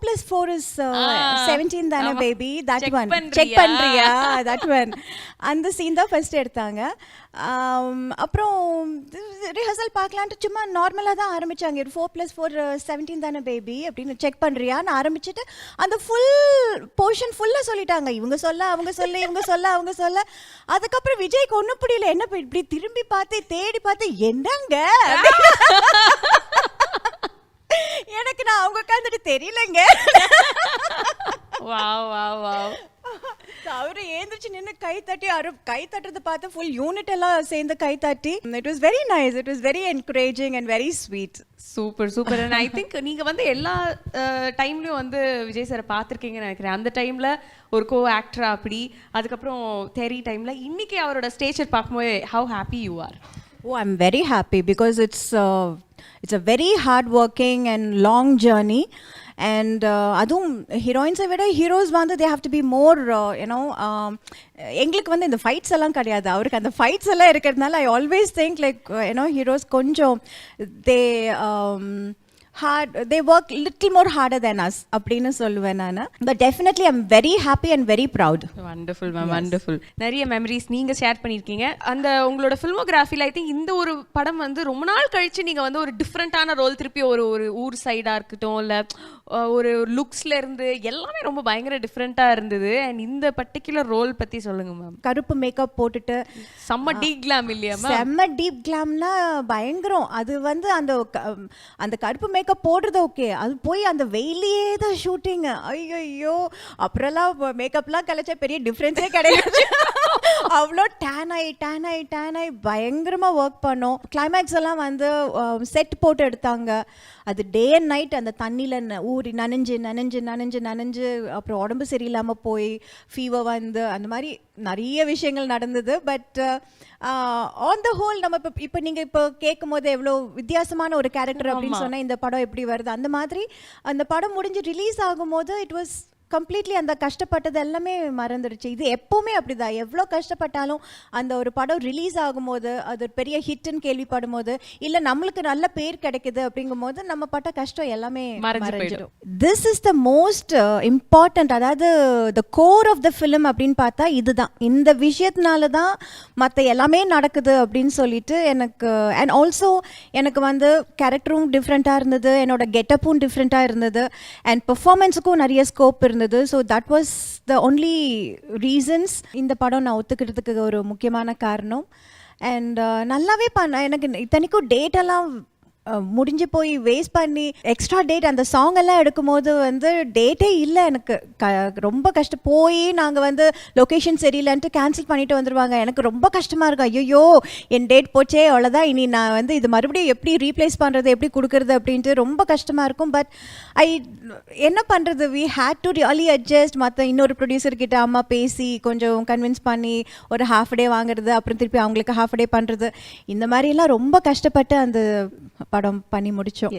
4+4 is 17 தானே baby, that one check பண்றியா? பண்ணுறியா, தட் ஒன் அந்த சீன் தான் ஃபர்ஸ்ட் எடுத்தாங்க. அப்புறம் ரிஹர்சல் பார்க்கலான்ட்டு சும்மா நார்மலாக தான் ஆரம்பித்தாங்க. 4+4 17 தானே பேபி அப்படின்னு செக் பண்ணுறியான்னு ஆரம்பிச்சுட்டு அந்த ஃபுல் போர்ஷன் ஃபுல்லாக சொல்லிட்டாங்க. இவங்க சொல்ல அவங்க சொல்ல இவங்க சொல்ல அவங்க சொல்ல. அதுக்கப்புறம் விஜய்க்கு ஒன்றும் புரியல, என்ன இப்படி திரும்பி பார்த்து தேடி பார்த்து என்னங்க எனக்கு நான் அவங்க உட்காந்துட்டு தெரியலங்க. Wow wow wow. அவரு ஏந்திரிச்சு நின்று கை தட்டி கை தட்டுறது பார்த்து ஃபுல் யூனிட் எல்லாம் சேர்ந்து கை தட்டி. It was very nice, it was very encouraging and very sweet. Super super. And I think நீங்க வந்து எல்லா டைம்லயும் வந்து விஜய் சாரை பார்த்துருக்கீங்கன்னு நினைக்கிறேன். அந்த டைம்ல ஒரு கோ ஆக்டரா அப்படி, அதுக்கப்புறம் தெரி டைம்ல, இன்னைக்கு அவரோட ஸ்டேஜர் பார்க்கும்போது how happy you are? Oh, I'm very happy because it's a very hard working and long journey. And அதுவும் ஹீரோயின்ஸை விட ஹீரோஸ் வந்து they have to be more எங்களுக்கு வந்து இந்த ஃபைட்ஸ் எல்லாம் கிடையாது, அவருக்கு அந்த ஃபைட்ஸ் எல்லாம் இருக்கிறதுனால I always think like heroes கொஞ்சம் they work little more harder than us அப்படின்னு சொல்லுவேன் நான். But definitely I'm very happy and very proud. Wonderful ma'am, wonderful. நிறைய மெமரிஸ் நீங்க ஷேர் பண்ணியிருக்கீங்க. அந்த உங்களோட ஃபில்மோகிராஃபில ஐ திங்க் இந்த ஒரு படம் வந்து ரொம்ப நாள் கழிச்சு நீங்க வந்து ஒரு டிஃப்ரெண்டான ரோல், திருப்பி ஒரு ஊர் சைடா இருக்கட்டும், இல்ல ஒரு லுக்ஸ்ல இருந்து எல்லாமே ரொம்ப பயங்கர டிஃப்ரெண்டா இருந்தது. அண்ட் இந்த பர்டிகுலர் ரோல் பத்தி சொல்லுங்க மேம். கருப்பு மேக்கப் போட்டுட்டு செம்ம டீப் கிளாம் இல்லையா மேம்? செம்ம டீப் கிளாம்னா பயங்கரம். அது வந்து அந்த கருப்பு மேக்கப் போடுறது ஓகே, அது போய் அந்த வெயிலையே தான் ஷூட்டிங். ஐயோ அப்புறம்லாம் மேக்கப்லாம் கலைச்சா பெரிய டிஃப்ரென்ஸே கிடையாது. அவ்வளோ டேன் ஆகி பயங்கரமாக ஒர்க் பண்ணோம். கிளைமேக்ஸ் எல்லாம் வந்து செட் போட்டு எடுத்தாங்க. அது டே அண்ட் நைட் அந்த தண்ணியில் ஊறி நனைஞ்சு அப்புறம் உடம்பு சரியில்லாமல் போய் ஃபீவர் வந்து அந்த மாதிரி நிறைய விஷயங்கள் நடந்தது. பட் ஆன் த ஹோல் நம்ம இப்போ நீங்கள் இப்போ கேட்கும் போது எவ்வளோ வித்தியாசமான ஒரு கேரக்டர் அப்படின்னு சொன்னால் இந்த படம் எப்படி வருது, அந்த மாதிரி அந்த படம் முடிஞ்சு ரிலீஸ் ஆகும்போது இட் வாஸ் கம்ப்ளீட்லி அந்த கஷ்டப்பட்டது எல்லாமே மறந்துடுச்சு. இது எப்போவுமே அப்படிதான், எவ்வளோ கஷ்டப்பட்டாலும் அந்த ஒரு படம் ரிலீஸ் ஆகும்போது அது பெரிய ஹிட்னு கேள்விப்படும் போது, இல்லை நம்மளுக்கு நல்ல பேர் கிடைக்குது அப்படிங்கும் போது நம்ம பட்ட கஷ்டம் எல்லாமே மறைஞ்சிடும். This is the most important, அதாவது the core of the film அப்படின்னு பார்த்தா இதுதான். இந்த விஷயத்தினால தான் மற்ற எல்லாமே நடக்குது அப்படின்னு சொல்லிட்டு எனக்கு. அண்ட் ஆல்சோ எனக்கு வந்து கேரக்டரும் டிஃப்ரெண்ட்டாக இருந்தது, என்னோட கெட்டப்பும் டிஃப்ரெண்ட்டாக இருந்தது, அண்ட் பெர்ஃபார்மன்ஸுக்கும் நிறைய ஸ்கோப் இருந்தது. So that was the only reasons இந்த படம் நான் ஒத்துக்கிறதுக்கு ஒரு முக்கியமான காரணம். அண்ட் நல்லாவே எனக்கு இத்தனைக்கும் டேட்டெல்லாம் முடிஞ்சு போய் வேஸ்ட் பண்ணி எக்ஸ்ட்ரா டேட் அந்த சாங் எல்லாம் எடுக்கும்போது வந்து டேட்டே இல்லை எனக்கு. ரொம்ப கஷ்டம் போய் நாங்கள் வந்து லொக்கேஷன் சரியில்லைன்ட்டு கேன்சல் பண்ணிட்டு வந்துடுவாங்க. எனக்கு ரொம்ப கஷ்டமாக இருக்கும். ஐயோ என் டேட் போச்சே, அவ்வளோதான், இனி நான் வந்து இது மறுபடியும் எப்படி ரீப்ளேஸ் பண்ணுறது, எப்படி கொடுக்குறது அப்படின்ட்டு ரொம்ப கஷ்டமாக இருக்கும். பட் என்ன பண்ணுறது, we had to really adjust. மற்ற இன்னொரு ப்ரொடியூசர்கிட்ட அம்மா பேசி கொஞ்சம் கன்வின்ஸ் பண்ணி ஒரு ஹாஃப் டே வாங்குறது, அப்புறம் திருப்பி அவங்களுக்கு ஹாஃப் டே பண்ணுறது, இந்த மாதிரிலாம் ரொம்ப கஷ்டப்பட்டு அந்த படம் பண்ணி முடிச்சோம்.